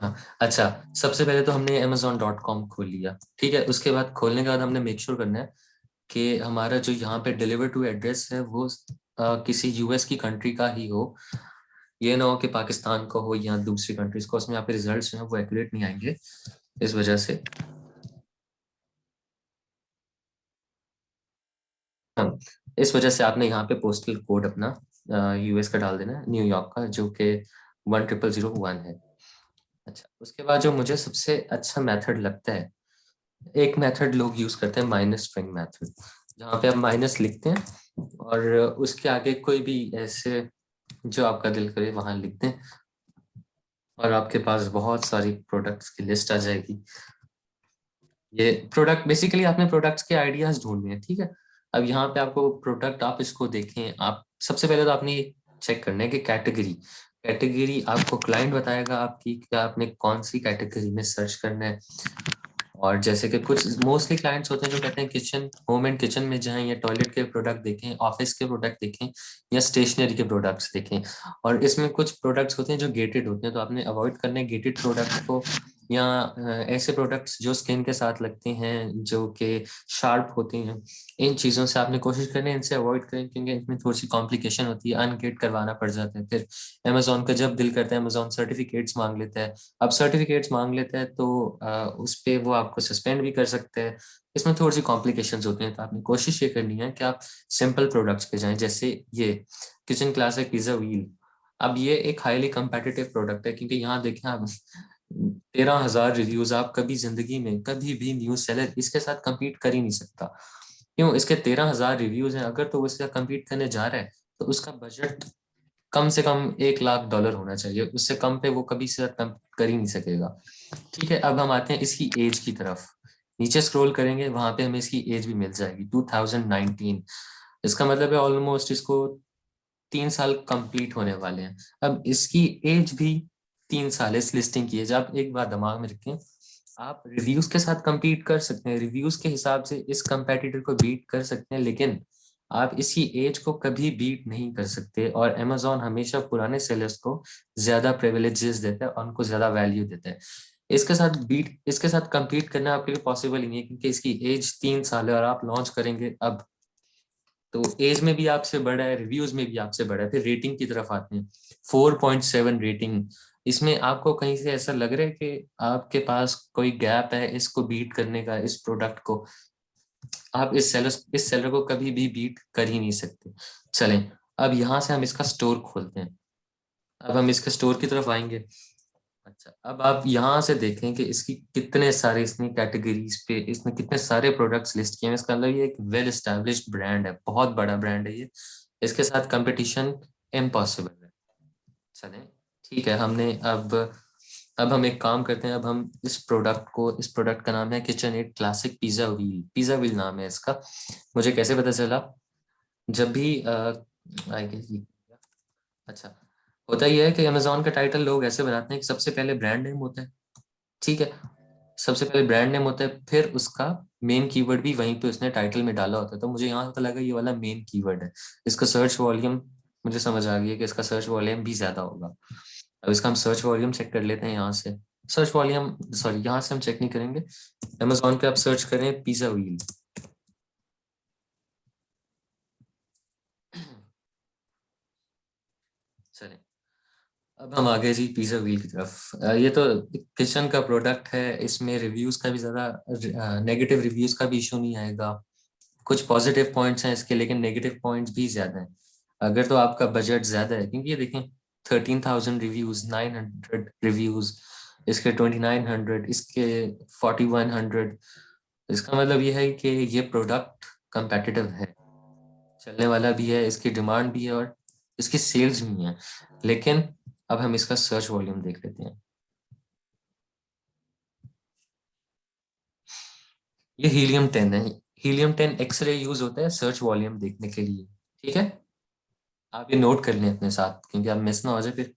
हाँ, अच्छा। सबसे पहले तो हमने amazon.com खोल लिया, ठीक है। उसके बाद खोलने के बाद हमने मेक श्योर करना है कि हमारा जो यहाँ पे डिलीवर टू एड्रेस है वो किसी यूएस की कंट्री का ही हो। ये ना हो कि पाकिस्तान का हो या दूसरी कंट्रीज को, उसमें यहाँ पे रिजल्ट्स जो है वो एक्यूरेट नहीं आएंगे इस वजह से। हाँ, इस वजह से आपने यहाँ पे पोस्टल कोड अपना यूएस का डाल देना है, न्यूयॉर्क का, जो कि 10001 है। अच्छा, उसके बाद जो मुझे सबसे अच्छा मेथड लगता है, एक मेथड लोग यूज करते हैं माइनस स्ट्रिंग मेथड, जहाँ पे आप माइनस लिखते हैं और उसके आगे कोई भी ऐसे जो आपका दिल करे वहां लिख दें, और आपके पास बहुत सारी प्रोडक्ट्स की लिस्ट आ जाएगी। ये प्रोडक्ट बेसिकली आपने प्रोडक्ट्स के आइडियाज ढूंढने हैं, ठीक है। अब यहाँ पे आपको प्रोडक्ट, आप इसको देखें, आप सबसे पहले तो आपने चेक करना है कि कैटेगरी, कैटेगरी आपको क्लाइंट बताएगा आपकी, क्या आपने कौन सी कैटेगरी में सर्च करना है। और जैसे कि कुछ मोस्टली क्लाइंट्स होते हैं जो कहते हैं किचन, होम एंड किचन में जाएं, या टॉयलेट के प्रोडक्ट देखें, ऑफिस के प्रोडक्ट देखें, या स्टेशनरी के प्रोडक्ट्स देखें। और इसमें कुछ प्रोडक्ट्स होते हैं जो गेटेड होते हैं, तो आपने अवॉइड करना है गेटेड प्रोडक्ट्स को, या ऐसे प्रोडक्ट्स जो स्किन के साथ लगते हैं, जो कि शार्प होते हैं। इन चीज़ों से आपने कोशिश करनी है इनसे अवॉइड करें, क्योंकि इनमें थोड़ी सी कॉम्प्लिकेशन होती है, अनगेट करवाना पड़ जाता है फिर। अमेजोन का जब दिल करता है, अमेजोन सर्टिफिकेट्स मांग लेता है। अब सर्टिफिकेट्स मांग लेता है तो उस पे वो आपको सस्पेंड भी कर सकते हैं। इसमें थोड़ी सी कॉम्प्लिकेशंस होती हैं, तो आपने कोशिश ये करनी है कि आप सिंपल प्रोडक्ट्स पे जाएं, जैसे ये किचन क्लासिक पिज्जा व्हील। अब ये एक हाईली कंपेटिटिव प्रोडक्ट है, क्योंकि यहाँ देखें आप, 13,000 रिव्यूज, आप कभी जिंदगी में कभी भी न्यूज सेलर इसके साथ compete कर ही नहीं सकता। क्यों? इसके 13,000 रिव्यूज हैं, अगर तो वो इसका compete करने जा रहा है तो उसका बजट कम से कम $1 लाख होना चाहिए, उससे कम पे वो कभी से कम कर ही नहीं सकेगा। ठीक है, अब हम आते हैं इसकी एज की तरफ। नीचे स्क्रॉल करेंगे, वहां पे हमें इसकी एज भी मिल जाएगी, 2019। इसका मतलब है ऑलमोस्ट इसको 3 साल कंप्लीट होने वाले हैं। अब इसकी एज भी 3 साल है इस लिस्टिंग की एज। आप एक बात दिमाग में रखें, आप रिव्यूज के साथ compete कर सकते हैं, रिव्यूज के हिसाब से इस कंपेटिटर को बीट कर सकते हैं, लेकिन आप इसकी एज को कभी बीट नहीं कर सकते। और अमेजोन हमेशा पुराने सेलर्स को ज्यादा प्रिविलेजेस देता है और उनको ज्यादा वैल्यू देता है। इसके साथ compete करना आपके लिए पॉसिबल ही नहीं है, क्योंकि इसकी एज 3 साल है और आप लॉन्च करेंगे अब, तो एज में भी आपसे बड़ा है, रिव्यूज में भी आपसे बड़ा है। फिर रेटिंग की तरफ आते हैं, 4.7 रेटिंग। इसमें आपको कहीं से ऐसा लग रहा है कि आपके पास कोई गैप है इसको बीट करने का, इस प्रोडक्ट को? आप इस सेलर को कभी भी बीट कर ही नहीं सकते। चलें, अब यहाँ से हम इसका स्टोर खोलते हैं। अब हम इसके स्टोर की तरफ आएंगे। अच्छा, अब आप यहाँ से देखें कि इसकी कितने सारे, इसने कैटेगरीज पे इसने कितने सारे प्रोडक्ट्स लिस्ट किए हैं। इसका मतलब ये एक वेल एस्टेब्लिश्ड ब्रांड है, बहुत बड़ा ब्रांड है ये। इसके साथ कंपटीशन इम्पॉसिबल है। चलें, ठीक है। अब हम एक काम करते हैं, अब हम इस प्रोडक्ट का नाम है kitchen aid classic pizza wheel, pizza wheel नाम है इसका। मुझे कैसे पता चला? जब भी आई गेस, अच्छा, होता ही है कि अमेजोन का टाइटल लोग ऐसे बनाते हैं कि सबसे पहले ब्रांड नेम होता है, ठीक है। सबसे पहले ब्रांड नेम होता है, फिर उसका मेन कीवर्ड भी वहीं पे उसने टाइटल में डाला होता है। तो मुझे यहाँ पता लगा ये वाला मेन कीवर्ड है। इसका सर्च वॉल्यूम, मुझे समझ आ गया कि इसका सर्च वॉल्यूम भी ज्यादा होगा। अब इसका हम सर्च वॉल्यूम चेक कर लेते हैं यहाँ से। सर्च वॉल्यूम, सॉरी, यहाँ से हम चेक नहीं करेंगे। अमेजोन पे आप सर्च करें पिज्जा व्हील। चलें, अब हम आ गए जी पिज्जा व्हील की तरफ। ये तो किचन का प्रोडक्ट है, इसमें रिव्यूज का भी ज्यादा, नेगेटिव रिव्यूज का भी इशू नहीं आएगा। कुछ पॉजिटिव पॉइंट्स हैं इसके, लेकिन नेगेटिव पॉइंट्स भी ज्यादा हैं। अगर तो आपका बजट ज्यादा है, क्योंकि ये देखें, 13,000 रिव्यूज, 900 रिव्यूज, इसके 2900, इसके 4100। इसका मतलब ये है कि ये प्रोडक्ट कंपेटिटिव है, चलने वाला भी है, इसकी डिमांड भी है और इसकी सेल्स भी है। लेकिन अब हम इसका सर्च वॉल्यूम देख लेते हैं। ये हीलियम 10 है। हीलियम 10 एक्सरे यूज होता है सर्च वॉल्यूम देखने के लिए, ठीक है। आप ये नोट कर लें अपने साथ, क्योंकि आप मिस ना हो जाए फिर।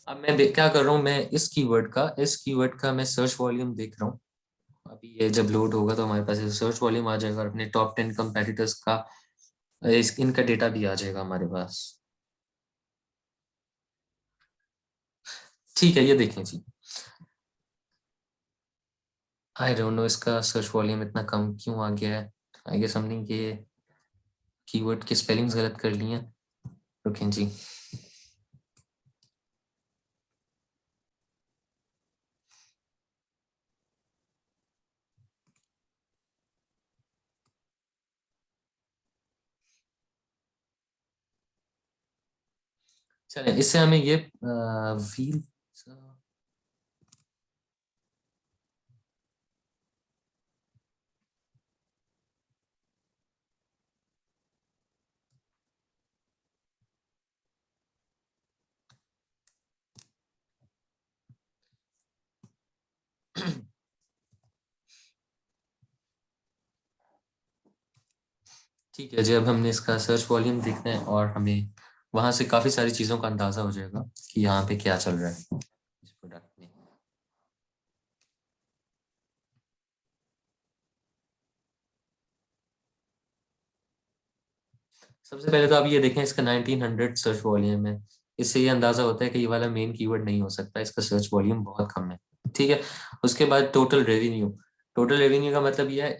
अब मैं क्या कर रहा हूँ, मैं इस कीवर्ड का मैं सर्च वॉल्यूम देख रहा हूँ। अभी ये जब लोड होगा तो हमारे पास सर्च वॉल्यूम आ जाएगा, और अपने टॉप 10 कंपेटिटर्स का इनका डेटा भी आ जाएगा हमारे पास। ठीक है, ये देखें जी। आई डोंट नो इसका सर्च वॉल्यूम इतना कम क्यों आ गया है। आई गेस हमने ये कीवर्ड की स्पेलिंग्स गलत कर ली हैं। रुकें जी। चलें, इससे हमें ये व्हील। ठीक है जी, अब हमने इसका सर्च वॉल्यूम देखना है और हमें वहां से काफी सारी चीजों का अंदाजा हो जाएगा कि यहाँ पे क्या चल रहा है इस प्रोडक्ट में। सबसे पहले तो आप ये देखें, इसका 1900 सर्च वॉल्यूम है। इससे ये अंदाजा होता है कि ये वाला मेन कीवर्ड नहीं हो सकता, इसका सर्च वॉल्यूम बहुत कम है। ठीक है। उसके बाद टोटल रेवेन्यू। टोटल रेवेन्यू का मतलब ये है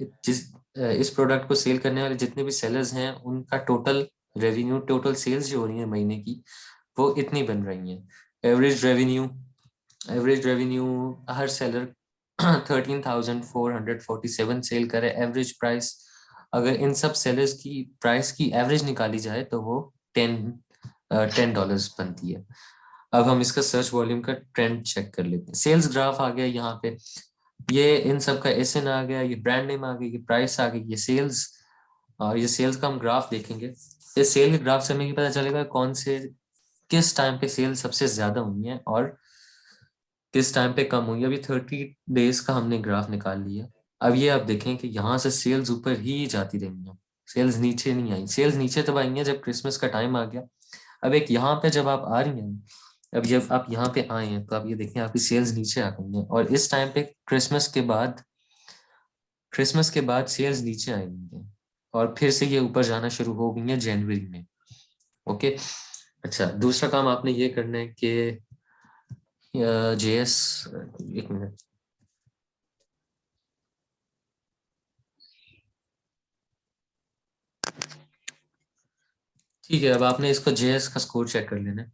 इस प्रोडक्ट को सेल करने वाले जितने भी सेलर्स हैं उनका टोटल रेवेन्यू, टोटल सेल्स जो हो रही है महीने की, वो इतनी बन रही है। Average revenue. एवरेज रेवेन्यू हर सेलर 13,447 सेल करे। एवरेज प्राइस, अगर इन सब सेलर्स की प्राइस की एवरेज निकाली जाए तो वो $10 बनती है। अब हम इसका सर्च वॉल्यूम का ट्रेंड चेक कर लेते हैं। सेल्स ग्राफ आ गया यहाँ पे, ये इन सब का एसएन आ गया, ये ब्रांड नेम आ गई, ये प्राइस आ गई, ये सेल्स। और ये सेल्स का हम ग्राफ देखेंगे। इस सेल के ग्राफ से हमें ये पता चलेगा कौन से किस टाइम पे सेल सबसे ज्यादा हुई है और किस टाइम पे कम हुई है। अभी 30 डेज का हमने ग्राफ निकाल लिया। अब ये आप देखें कि यहाँ से सेल्स ऊपर ही जाती रही हैं, सेल्स नीचे नहीं आई। सेल्स नीचे तब आई हैं जब क्रिसमस का टाइम आ गया। अब एक यहाँ पे जब आप आ रही हैं, अब जब आप यहाँ पे आए हैं तो आप ये देखें आपकी सेल्स नीचे आ गई हैं, और इस टाइम पे क्रिसमस के बाद सेल्स नीचे आएंगे और फिर से ये ऊपर जाना शुरू हो गई है जनवरी में। ओके। अच्छा, दूसरा काम आपने ये करना है कि जेएस, एक मिनट। ठीक है, अब आपने इसको जेएस का स्कोर चेक कर लेना है।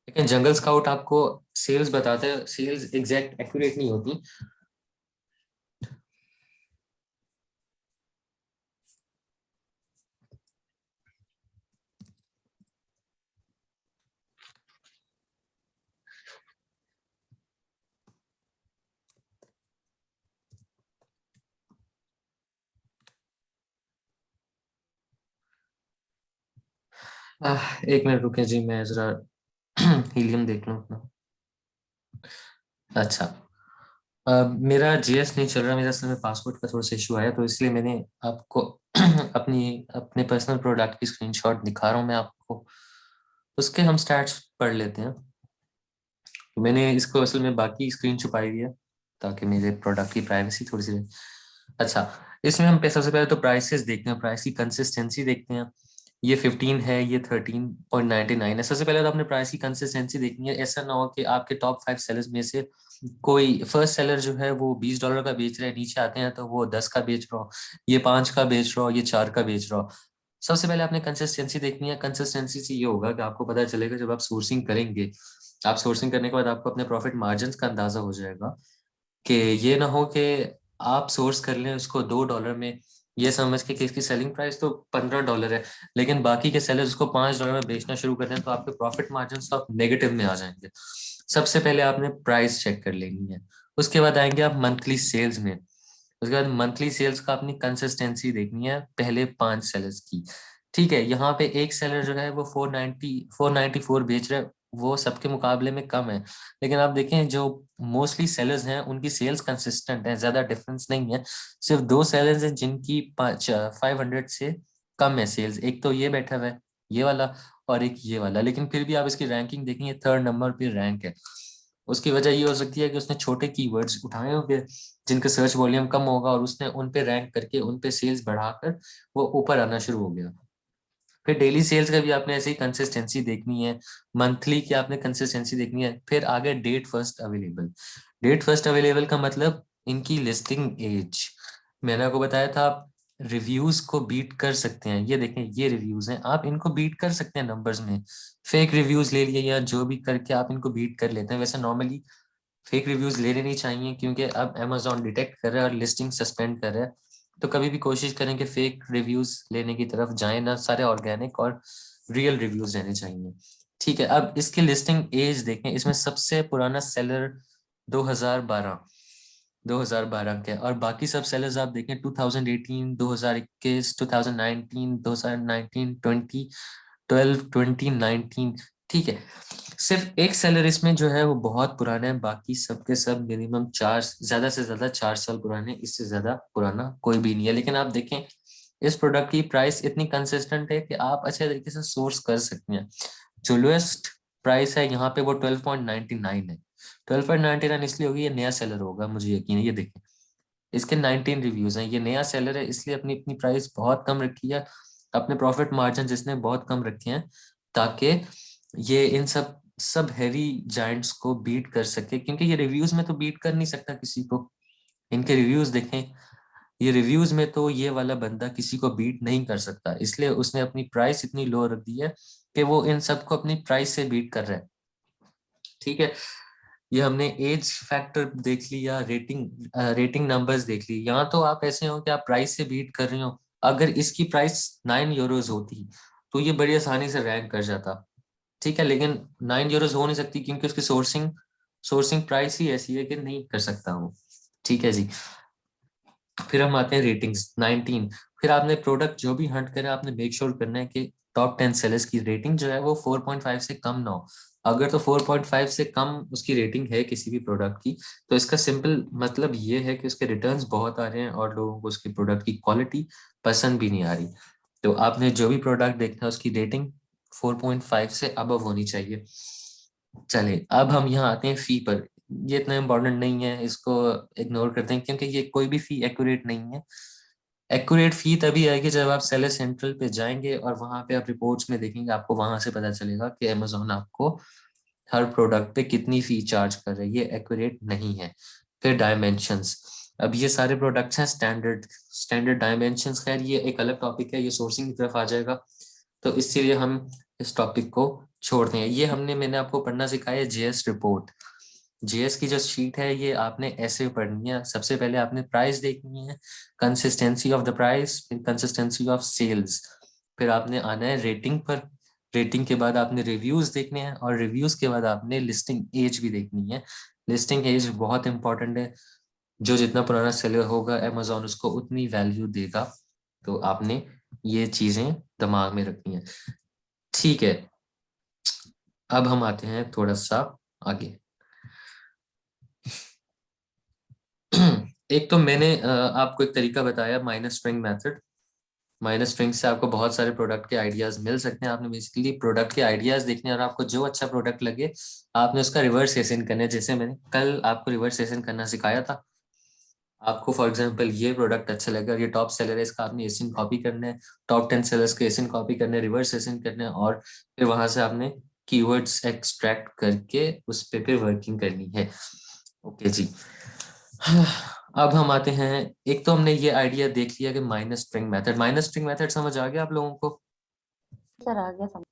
लेकिन जंगल स्काउट आपको सेल्स बताता है, सेल्स एग्जैक्ट एक्यूरेट नहीं होती। एक मिनट रुके जी, मैं जरा हीलियम देख लूं अपना। अच्छा, मेरा जीएस नहीं चल रहा, मेरा असल में पासपोर्ट का थोड़ा सा इशू आया, तो इसलिए मैंने आपको अपने पर्सनल प्रोडक्ट की स्क्रीनशॉट दिखा रहा हूँ मैं आपको। उसके हम स्टैट्स पढ़ लेते हैं। तो मैंने इसको असल में बाकी स्क्रीन छुपाई हुई है ताकि मेरे प्रोडक्ट की प्राइवेसी थोड़ी सी रहे। अच्छा, इसमें हम सबसे पहले तो प्राइसेस देखते हैं, प्राइस की कंसिस्टेंसी देखते हैं। ये 15 है, ये 13.99 है। सबसे पहले तो आपने प्राइस की कंसिस्टेंसी देखनी है। ऐसा ना हो कि आपके टॉप 5 सेलर्स में से कोई फर्स्ट सेलर जो है वो $20 का बेच रहा है, नीचे आते हैं तो वो 10 का बेच रहा हो, ये 5 का बेच रहा हो, ये 4 का बेच रहा हो। सबसे पहले आपने कंसिस्टेंसी देखनी है। कंसिस्टेंसी से ये होगा कि आपको पता चलेगा जब आप सोर्सिंग करेंगे, आप सोर्सिंग करने के बाद आपको अपने प्रॉफिट मार्जिन का अंदाजा हो जाएगा कि ये ना हो कि आप सोर्स कर लें उसको $2 में, ये समझ के कि इसकी सेलिंग प्राइस तो $15 है, लेकिन बाकी के सेलर उसको $5 में बेचना शुरू कर दें तो आपके प्रॉफिट मार्जिन तो आप नेगेटिव में आ जाएंगे। सबसे पहले आपने प्राइस चेक कर लेनी है। उसके बाद आएंगे आप मंथली सेल्स में। उसके बाद मंथली सेल्स का अपनी कंसिस्टेंसी देखनी है पहले 5 सेलर्स की। ठीक है, यहाँ पे एक सेलर जो है वो 494 बेच रहा है, वो सबके मुकाबले में कम है। लेकिन आप देखें जो मोस्टली सेलर्स हैं उनकी सेल्स कंसिस्टेंट है, ज्यादा डिफरेंस नहीं है। सिर्फ 2 सेलर्स हैं जिनकी 500 से कम है सेल्स। एक तो ये बैठा हुआ है, ये वाला, और एक ये वाला। लेकिन फिर भी आप इसकी रैंकिंग देखेंगे, 3rd नंबर पे रैंक है। उसकी वजह ये हो सकती है कि उसने छोटे कीवर्ड्स उठाए होंगे जिनका सर्च वॉल्यूम कम होगा, और उसने उन पे रैंक करके उन पे सेल्स बढ़ाकर वो ऊपर आना शुरू हो गया। फिर डेली सेल्स का भी आपने ऐसे ही कंसिस्टेंसी देखनी है, मंथली की आपने कंसिस्टेंसी देखनी है। फिर आगे date first available. Date first available का मतलब इनकी लिस्टिंग एज। मैंने आपको बताया था आप रिव्यूज को बीट कर सकते हैं। ये देखें, ये रिव्यूज हैं, आप इनको बीट कर सकते हैं नंबर्स में। फेक रिव्यूज ले लिए या जो भी करके आप इनको बीट कर लेते हैं। वैसे नॉर्मली फेक रिव्यूज लेने नहीं चाहिए, क्योंकि अब Amazon डिटेक्ट कर रहा है और लिस्टिंग सस्पेंड कर रहा है। तो कभी भी कोशिश करें कि फेक रिव्यूज लेने की तरफ जाएं ना, सारे ऑर्गेनिक और रियल रिव्यूज लेने चाहिए। ठीक है, अब इसकी लिस्टिंग एज देखें। इसमें सबसे पुराना सेलर 2012 2012 के, और बाकी सब सेलर्स आप देखें 2018, 2021, 2019, 2019, 2012, 2019। ठीक है, सिर्फ एक सेलर इसमें जो है वो बहुत पुराना है, बाकी सबके सब मिनिमम 4, ज्यादा से ज्यादा 4 साल पुराने, इससे ज्यादा पुराना कोई भी नहीं है। लेकिन आप देखें इस प्रोडक्ट की प्राइस इतनी कंसिस्टेंट है कि आप अच्छे तरीके से सोर्स कर सकते हैं। जो लोएस्ट प्राइस है यहाँ पे वो 12.99 है। 12.99 इसलिए होगी, ये नया सेलर होगा, मुझे यकीन है। ये देखें, इसके 19 रिव्यूज हैं। ये नया सेलर है इसलिए अपनी अपनी प्राइस बहुत कम रखी है, अपने प्रॉफिट मार्जिन जिसने बहुत कम रखे हैं, ताकि ये इन सब सब हैवी जायंट्स को बीट कर सके। क्योंकि ये रिव्यूज में तो बीट कर नहीं सकता किसी को। इनके रिव्यूज देखें, ये रिव्यूज में तो ये वाला बंदा किसी को बीट नहीं कर सकता, इसलिए उसने अपनी प्राइस इतनी लो रख दी है कि वो इन सबको अपनी प्राइस से बीट कर रहा है। ठीक है, ये हमने एज फैक्टर देख लिया, रेटिंग नंबर्स देख ली। यहाँ तो आप ऐसे हो कि आप प्राइस से बीट कर रहे हो। अगर इसकी प्राइस 9 यूरोज होती तो ये बड़ी आसानी से रैंक कर जाता। ठीक है, लेकिन 9 यूरोज हो नहीं सकती, क्योंकि उसकी सोर्सिंग प्राइस ही ऐसी है कि नहीं कर सकता वो। ठीक है जी, फिर हम आते हैं रेटिंग्स 19। फिर आपने प्रोडक्ट जो भी हंट करें, आपने मेक श्योर करना है कि टॉप 10 सेलर्स की रेटिंग जो है वो 4.5 से कम ना हो। अगर तो 4.5 से कम उसकी रेटिंग है किसी भी प्रोडक्ट की, तो इसका सिंपल मतलब ये है कि उसके रिटर्न्स बहुत आ रहे हैं और लोगों को उसकी प्रोडक्ट की क्वालिटी पसंद भी नहीं आ रही। तो आपने जो भी प्रोडक्ट देखना है उसकी रेटिंग 4.5 से अबव होनी चाहिए। चले, अब हम यहाँ आते हैं फी पर। ये इतना इम्पोर्टेंट नहीं है, इसको इग्नोर करते हैं, क्योंकि ये कोई भी फी एक्यूरेट नहीं है। एक्यूरेट फी तभी आएगी जब आप सेलर सेंट्रल पे जाएंगे और वहां पे आप रिपोर्ट्स में देखेंगे, आपको वहां से पता चलेगा कि अमेजोन आपको हर प्रोडक्ट पे कितनी फी चार्ज कर रही है। ये एक्यूरेट नहीं है। फिर डायमेंशंस। अब ये सारे प्रोडक्ट्स हैं स्टैंडर्ड स्टैंडर्ड डायमेंशंस। खैर ये एक अलग टॉपिक है, ये सोर्सिंग की तरफ आ जाएगा, तो इसीलिए हम इस टॉपिक को छोड़ते हैं। ये मैंने आपको पढ़ना सिखाया है जेएस रिपोर्ट। जेएस की जो शीट है ये आपने ऐसे पढ़नी है। सबसे पहले आपने प्राइस देखनी है, कंसिस्टेंसी ऑफ द प्राइस, फिर कंसिस्टेंसी ऑफ सेल्स, फिर आपने आना है रेटिंग पर। रेटिंग के बाद आपने रिव्यूज देखने हैं, और रिव्यूज के बाद आपने लिस्टिंग एज भी देखनी है। लिस्टिंग एज बहुत इंपॉर्टेंट है। जो जितना पुराना सेलर होगा अमेजोन उसको उतनी वैल्यू देगा। तो आपने ये चीजें दिमाग में रखनी है। ठीक है, अब हम आते हैं थोड़ा सा आगे। एक तो मैंने आपको एक तरीका बताया, minus string method. Minus string से आपको बहुत सारे प्रोडक्ट के आइडियाज मिल सकते हैं। आपने बेसिकली प्रोडक्ट के आइडियाज देखने हैं और आपको जो अच्छा प्रोडक्ट लगे आपने उसका रिवर्स एसिन करना है। जैसे मैंने कल आपको रिवर्स एसिन करना सिखाया था। आपको फॉर एग्जांपल ये प्रोडक्ट अच्छा लगा, ये टॉप सेलर है, इसका आपने एसिन कॉपी करना है, टॉप 10 सेलर्स के एसिन कॉपी करने, रिवर्स एसिन करना है, और फिर वहां से आपने कीवर्ड्स एक्सट्रैक्ट करके उस पे फिर वर्किंग करनी है। ओके जी, अब हम आते हैं। एक तो हमने ये आइडिया देख लिया कि माइनस स्ट्रिंग मेथड समझ आ गया आप लोगों को? सर आ गया समझ।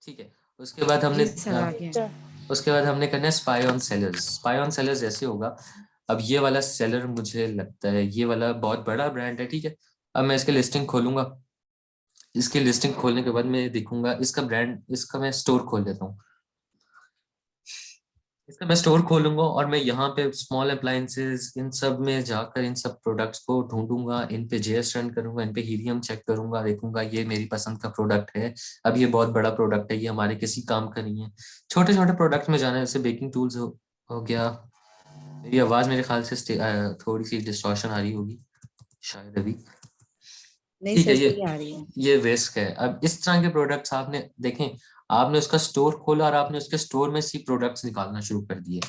ठीक है, उसके बाद हमने जी सर आ गया। उसके बाद हमने करना है spy on sellers. Spy on sellers ऐसे होगा। अब ये वाला सेलर मुझे लगता है ये वाला बहुत बड़ा ब्रांड है। ठीक है, अब मैं इसकी लिस्टिंग खोलूंगा। इसकी लिस्टिंग खोलने के बाद मैं देखूंगा इसका ब्रांड, इसका मैं स्टोर खोल देता हूँ। इसका मैं स्टोर खोलूंगा और मैं यहाँ पे स्मॉल अप्लायंसेस इन सब में जाकर इन सब प्रोडक्ट्स को ढूंढूंगा, इन पे जेएस रन करूंगा, इन पे हीलियम चेक करूंगा, देखूंगा ये मेरी पसंद का प्रोडक्ट है। अब ये बहुत बड़ा प्रोडक्ट है, ये हमारे किसी काम का नहीं है। छोटे छोटे प्रोडक्ट में जाना है, जैसे बेकिंग टूल्स हो गया। मेरी आवाज मेरे ख्याल से थोड़ी सी डिस्टॉर्शन आ रही होगी शायद अभी। नहीं ठीक है, सर सही आ रही है। ये वेस्ट है। अब इस तरह के प्रोडक्ट्स आपने देखें, आपने उसका स्टोर खोला और आपने उसके स्टोर में सी प्रोडक्ट्स निकालना शुरू कर दिए।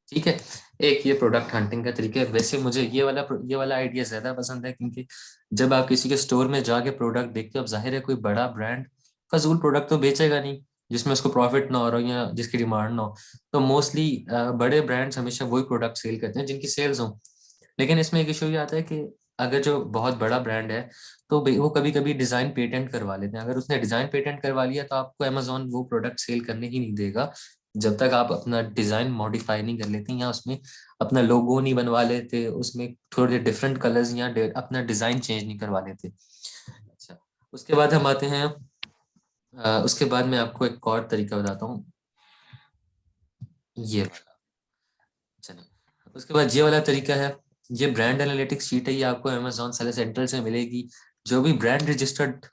ठीक है, एक ये प्रोडक्ट हंटिंग का तरीका है। वैसे मुझे ये वाला आइडिया ज्यादा पसंद है, क्योंकि जब आप किसी के स्टोर में जाके प्रोडक्ट देखते हो, अब जाहिर है कोई बड़ा ब्रांड फजूल प्रोडक्ट तो बेचेगा नहीं जिसमें उसको प्रॉफिट ना हो रहा हो या जिसकी डिमांड ना हो। तो मोस्टली बड़े ब्रांड्स हमेशा वही प्रोडक्ट सेल करते हैं जिनकी सेल्स हो। लेकिन इसमें एक इशू ये आता है कि अगर जो बहुत बड़ा ब्रांड है तो वो कभी कभी डिजाइन पेटेंट करवा लेते हैं। अगर उसने डिजाइन पेटेंट करवा लिया तो आपको अमेजोन वो प्रोडक्ट सेल करने ही नहीं देगा जब तक आप अपना डिजाइन मॉडिफाई नहीं कर लेते या उसमें अपना लोगो नहीं बनवा लेते, उसमें थोड़े डिफरेंट कलर्स या अपना डिजाइन चेंज नहीं करवा लेते। अच्छा, उसके बाद हम आते हैं उसके बाद मैं आपको एक और तरीका बताता हूँ, ये वाला। चलिए, उसके बाद ये वाला तरीका है, ये ब्रांड एनालिटिक्स शीट है, ये आपको अमेजोन सेलर सेंट्रल से मिलेगी। जो भी ब्रांड रजिस्टर्ड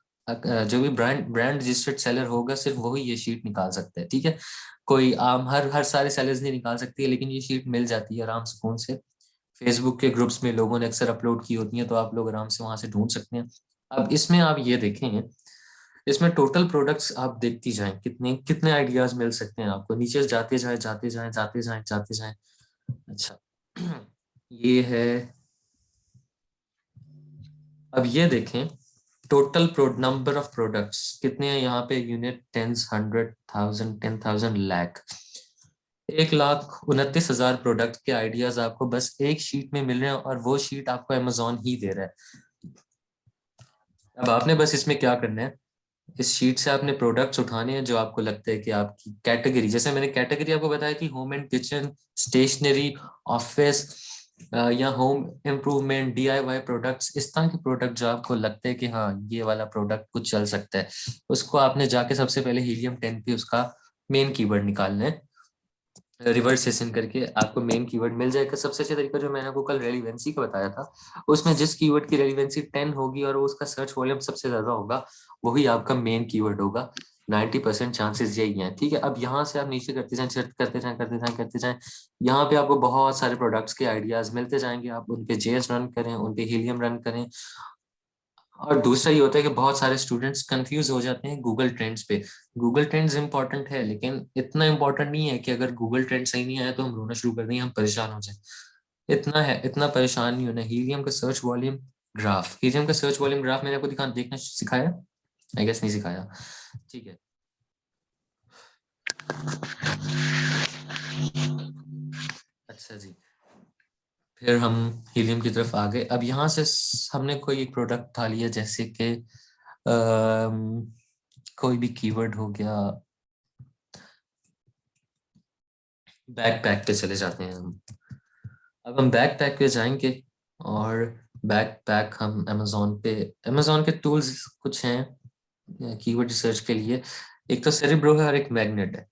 सेलर होगा सिर्फ वही ये शीट निकाल सकता है, ठीक है। कोई आम हर हर सारे सेलर्स नहीं निकाल सकती है, लेकिन ये शीट मिल जाती है आराम सुकून से। फेसबुक के ग्रुप्स में लोगों ने अक्सर अपलोड की होती है, तो आप लोग आराम से वहां से ढूंढ सकते हैं। अब इसमें आप ये देखें, इसमें टोटल प्रोडक्ट्स आप देखती जाएं, कितने कितने आइडियाज मिल सकते हैं आपको, नीचे जाते जाएं जाते जाएं जाते जाएं जाते जाएं। अच्छा, ये है। अब ये देखें, टोटल नंबर ऑफ प्रोडक्ट्स कितने हैं यहाँ पे, यूनिट, टेंस, 100,000, 10,000, लाख। 1,29,000 प्रोडक्ट के आइडियाज आपको बस एक शीट में मिल रहे हैं, और वो शीट आपको अमेजोन ही दे रहा है। अब आपने बस इसमें क्या करना है, इस शीट से आपने प्रोडक्ट्स उठाने हैं जो आपको लगता है कि आपकी कैटेगरी, जैसे मैंने कैटेगरी आपको बताया थी, home and kitchen, stationery, office या होम इम्प्रूवमेंट, DIY प्रोडक्ट्स, इस तरह के प्रोडक्ट जो आपको लगता है कि हाँ ये वाला प्रोडक्ट कुछ चल सकता है, उसको आपने जाके सबसे पहले हीलियम 10 पे उसका मेन कीवर्ड निकालना है। रिवर्स सेशन करके आपको मेन कीवर्ड मिल जाएगा। सबसे अच्छा तरीका जो मैंने आपको कल रेलिवेंसी का बताया था, उसमें जिस कीवर्ड की रेलिवेंसी 10 होगी और वो उसका सर्च वॉल्यूम सबसे ज्यादा होगा, वही आपका मेन कीवर्ड होगा। 90% चांसेस यही हैं, ठीक है। अब यहाँ से आप नीचे करते जाएं, सर्च करते जाएं करते जाएं करते जाएं, यहाँ पे आपको बहुत सारे प्रोडक्ट्स के आइडियाज मिलते जाएंगे। आप उनके जेएस रन करें, उनके हीलियम रन करें। और दूसरा ये होता है कि बहुत सारे स्टूडेंट्स कंफ्यूज हो जाते हैं गूगल ट्रेंड्स पे। गूगल ट्रेंड्स इंपॉर्टेंट है, लेकिन इतना इंपॉर्टेंट नहीं है कि अगर गूगल ट्रेंड सही नहीं आया तो हम रोना शुरू कर दें, हम परेशान हो जाए। इतना है, इतना परेशान नहीं होना। हीलियम का सर्च वॉल्यूम ग्राफ, हीलियम का सर्च वॉल्यूम ग्राफ मैंने आपको देखना सिखाया, आई गेस नहीं सिखाया, ठीक है। अच्छा जी, फिर हम हीलियम की तरफ आ गए। अब यहाँ से हमने कोई एक प्रोडक्ट उठा लिया, जैसे कि कोई भी कीवर्ड हो गया, बैकपैक पे चले जाते हैं हम। अब हम बैकपैक पे जाएंगे, और बैकपैक हम अमेजोन के टूल्स कुछ हैं कीवर्ड रिसर्च के लिए। एक तो सेरिब्रो है और एक मैग्नेट है।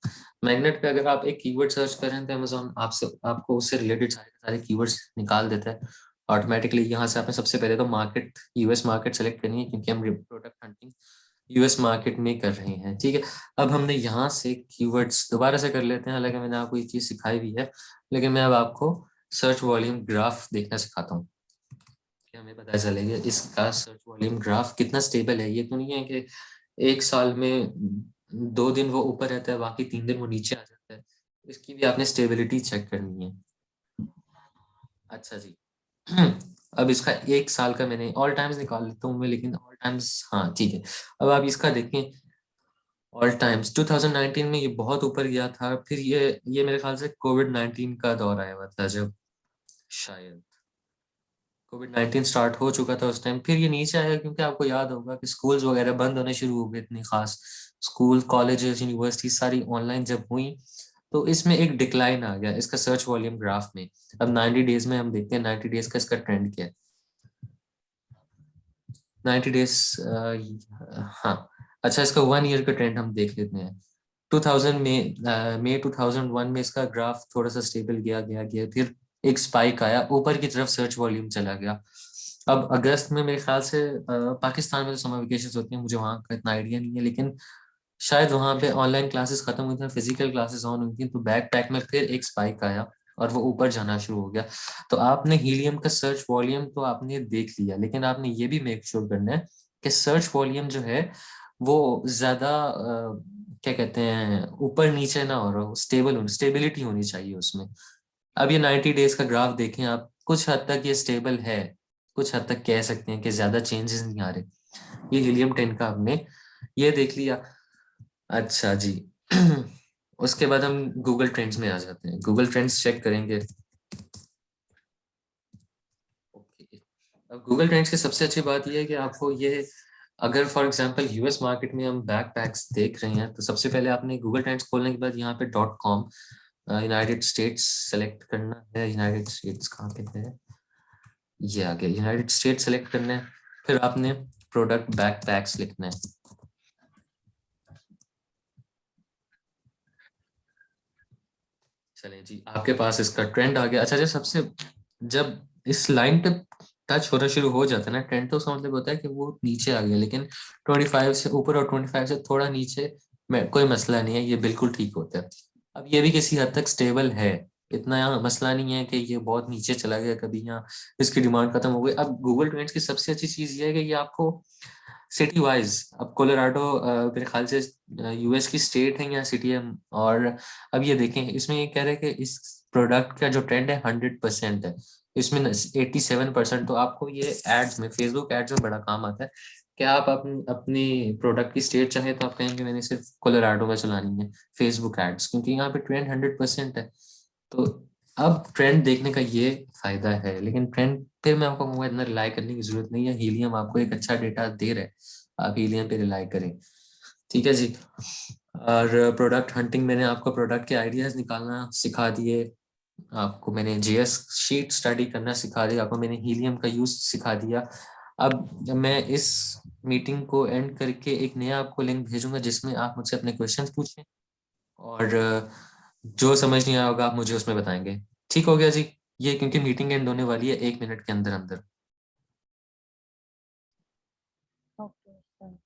मैग्नेट पे अगर आप एक कीवर्ड सर्च करें तो अमेजोन आपको उससे रिलेटेड सारे सारे कीवर्ड्स निकाल देता है ऑटोमेटिकली। यहाँ से आपने सबसे पहले तो मार्केट, यूएस मार्केट सेलेक्ट करनी है, क्योंकि हम प्रोडक्ट हंटिंग यूएस मार्केट में कर रहे हैं, ठीक है। अब हमने यहाँ से कीवर्ड्स दोबारा से कर लेते हैं, हालांकि मैंने आपको ये चीज सिखाई भी है, लेकिन मैं अब आपको सर्च वॉल्यूम ग्राफ देखना सिखाता हूँ कि हमें पता चलेगा इसका सर्च वॉल्यूम ग्राफ कितना स्टेबल है। ये तो नहीं है कि एक साल में 2 दिन वो ऊपर रहता है, बाकी 3 दिन वो नीचे आ जाता है। इसकी भी आपने स्टेबिलिटी चेक करनी है। अच्छा जी, अब इसका एक साल का मैंने ऑल टाइम्स निकाल लेता हूँ मैं, लेकिन ऑल टाइम्स, हाँ ठीक है। अब आप इसका देखें, ऑल टाइम्स 2019 में ये बहुत ऊपर गया था, फिर ये मेरे ख्याल से कोविड-19 का दौर आया हुआ था, जब शायद कोविड-19 स्टार्ट हो चुका था उस टाइम, फिर ये नीचे आया, क्योंकि आपको याद होगा कि स्कूल्स वगैरह बंद होने शुरू हो गए, इतनी खास स्कूल, कॉलेजेस, यूनिवर्सिटी सारी ऑनलाइन जब हुई, तो इसमें एक डिक्लाइन आ गया इसका सर्च वॉल्यूम ग्राफ में। अब 90 डेज में हम देखते हैं 90 डेज का इसका ट्रेंड क्या है। 90 डेज, हाँ, अच्छा, इसका 1 ईयर का ट्रेंड हम देख लेते हैं। 2000 में मई 2001 में इसका ग्राफ थोड़ा सा स्टेबल गया गया गया, फिर एक स्पाइक आया ऊपर की तरफ, सर्च वॉल्यूम चला गया। अब अगस्त में मेरे ख्याल से पाकिस्तान में तो समर वेकेशन होती है, मुझे वहाँ का इतना आइडिया नहीं है, लेकिन शायद वहाँ पे ऑनलाइन क्लासेस खत्म हुई थी, फिजिकल क्लासेस ऑन हुई थी, तो बैकपैक में फिर एक स्पाइक आया और वो ऊपर जाना शुरू हो गया। तो आपने हीलियम का सर्च वॉल्यूम तो आपने देख लिया, लेकिन आपने ये भी मेक श्योर करना है कि सर्च वॉल्यूम जो है वो ज्यादा क्या कहते हैं, ऊपर नीचे ना हो रहा हो, स्टेबिलिटी होनी चाहिए उसमें। अब ये 90 डेज का ग्राफ देखें आप, कुछ हद तक ये स्टेबल है, कुछ हद तक कह सकते हैं कि ज्यादा चेंजेस नहीं आ रहे। ये हीलियम 10 का हमने ये देख लिया। अच्छा जी। उसके बाद हम गूगल ट्रेंड्स में आ जाते हैं। गूगल ट्रेंड्स चेक करेंगे। ओके, अब गूगल ट्रेंड्स की सबसे अच्छी बात यह है कि आपको ये, अगर फॉर एग्जांपल यूएस मार्केट में हम बैकपैक्स देख रहे हैं तो सबसे पहले आपने गूगल ट्रेंड्स खोलने के बाद यहाँ पे .com यूनाइटेड स्टेट्स सेलेक्ट करना है। यूनाइटेड स्टेट्स कहाँ पे है, ये आ गया, यूनाइटेड स्टेट्स सेलेक्ट करना है। फिर आपने प्रोडक्ट बैकपैक्स लिखना है। चलें जी, आपके पास इसका ट्रेंड आ गया। अच्छा जी, सबसे जब इस लाइन पे टच होना शुरू हो जाता है ना ट्रेंड, तो उसका मतलब होता है कि वो नीचे आ गया, लेकिन 25 से ऊपर और 25 से थोड़ा नीचे में कोई मसला नहीं है, ये बिल्कुल ठीक होता है। अब ये भी किसी हद तक स्टेबल है, इतना यहाँ मसला नहीं है कि ये बहुत नीचे चला गया, कभी यहाँ इसकी डिमांड खत्म हो गई। अब गूगल ट्रेंड्स की सबसे अच्छी चीज ये है कि ये आपको सिटी वाइज, अब कोलोराडो मेरे ख्याल से यूएस की स्टेट है या सिटी है, और अब ये देखें इसमें ये कह रहे हैं कि इस प्रोडक्ट का जो ट्रेंड है 100% है, इसमें 87%। तो आपको ये एड्स में, फेसबुक एड्स में बड़ा काम आता है कि आप अपनी प्रोडक्ट की स्टेट चाहे तो आप कहेंगे मैंने सिर्फ कोलोराडो में चलानी है फेसबुक एड्स, क्योंकि यहाँ पे ट्रेंड 100% है। तो अब ट्रेंड देखने का ये फायदा है, लेकिन ट्रेंड फिर मैं आपको कहूँगा इतना रिलाई करने की जरूरत नहीं है। हीलियम आपको एक अच्छा डेटा दे रहा है, आप हीलियम पे रिलाई करें। ठीक है जी। और प्रोडक्ट हंटिंग, मैंने आपको प्रोडक्ट के आइडियाज निकालना सिखा दिए, आपको मैंने जीएस शीट स्टडी करना सिखा दिया, आपको मैंने हीलियम का यूज सिखा दिया। अब मैं इस मीटिंग को एंड करके एक नया आपको लिंक भेजूंगा जिसमें आप मुझसे अपने क्वेश्चंस पूछें, और जो समझ नहीं आया होगा आप मुझे उसमें बताएंगे। ठीक हो गया जी, ये क्योंकि मीटिंग एंड होने वाली है 1 मिनट के अंदर अंदर। Okay sir.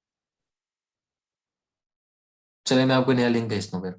चले मैं आपको नया लिंक भेजता हूँ फिर।